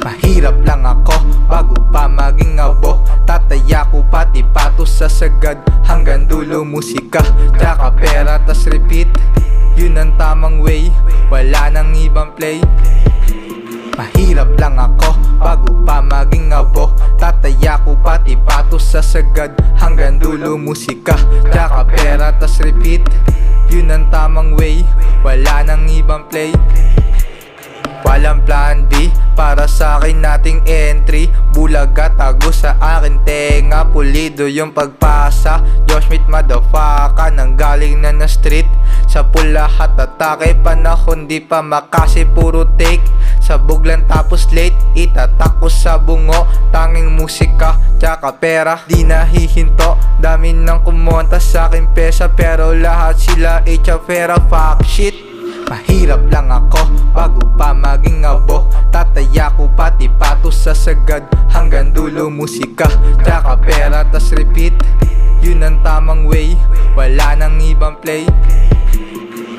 Mahirap lang ako bago pa maging abo. Tataya ko pati patos sa sagad. Hanggang dulo musika, tsaka pera tas repeat. Yun ang tamang way, wala nang ibang play. Mahirap lang ako bago pa maging abo. Tataya ko pati patos sa sagad. Hanggang dulo musika, tsaka pera tas repeat. Yun ang tamang way, wala nang ibang play. Walang plan B para sa akin nating entry. Bulaga tago sa akin tenga, pulido yung pagpasa. Josh Smith motherfucker, nanggaling na street. Sa pula lahat atake, panahon di pa makasi, puro take. Sabog lang tapos late, itatak ko sa bungo. Tanging musika, tsaka pera, di nahihinto. Dami nang kumonta sa akin pesa, pero lahat sila echafera, fuck shit. Mahirap lang ako bago pa maging abo. Tataya ko pati patos sa sagad. Hanggang dulo musika, tsaka pera tas repeat. Yun ang tamang way, wala nang ibang play.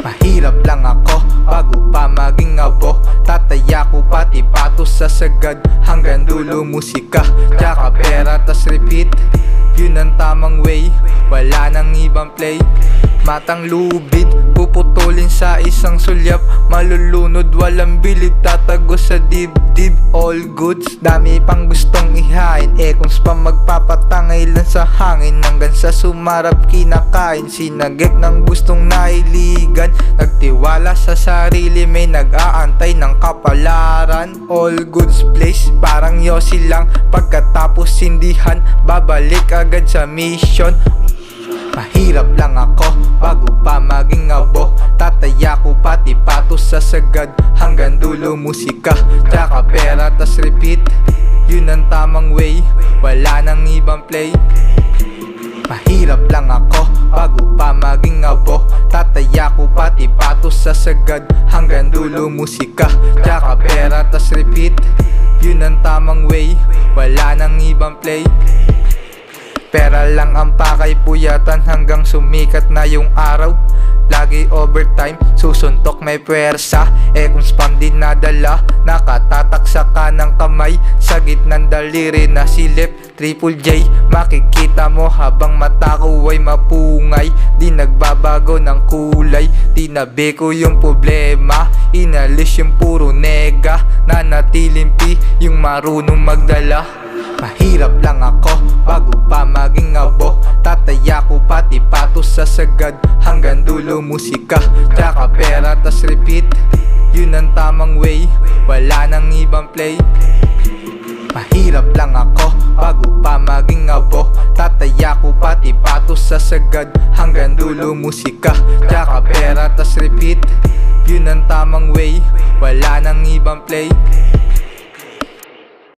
Mahirap lang ako bago pa maging abo. Tataya ko pati patos sa sagad. Hanggang dulo musika, tsaka pera tas repeat. Yun ang tamang way, wala nang ibang play. Matang lubid, puputulin sa isang sulyap. Malulunod, walang bilid, tatago sa dibdib. All goods, dami pang gustong ihain. Kung pa magpapatangay lang sa hangin. Hanggang sa sumarap kinakain. Sinagip ng gustong nailigan. Nagtiwala sa sarili, may nag-aantay ng kapalaran. All goods place, parang yosi lang. Pagkatapos sindihan, babalik agad sa mission. Mahirap lang ako bago pa maging abo. Tataya ko pati patos sa sagad. Hanggang dulo musika, tsaka pera tas repeat. Yun ang tamang way, wala nang ibang play. Mahirap lang ako bago pa maging abo. Tataya ko pati patos sa sagad. Hanggang dulo musika, tsaka pera tas repeat. Yun ang tamang way, wala nang ibang play. Pera lang ang pakay puyatan hanggang sumikat na yung araw. Lagi overtime, susuntok may pwersa. Kung spam din nadala, nakatatak sa kanang kamay. Sa gitnang daliri na silip, Triple J. Makikita mo habang mata ko ay mapungay. Di nagbabago ng kulay, tinabi ko yung problema. Inalis yung puro nega, nanatiling P yung marunong magdala. Mahirap lang ako bago pa maging abo. Tataya ko pati patos sa sagad. Hanggang dulo musika, tsaka pera tas repeat. Yun ang tamang way, wala nang ibang play. Mahirap lang ako bago pa maging abo. Tataya ko pati patos sa sagad. Hanggang dulo musika, tsaka pera tas repeat. Yun ang tamang way, wala nang ibang play.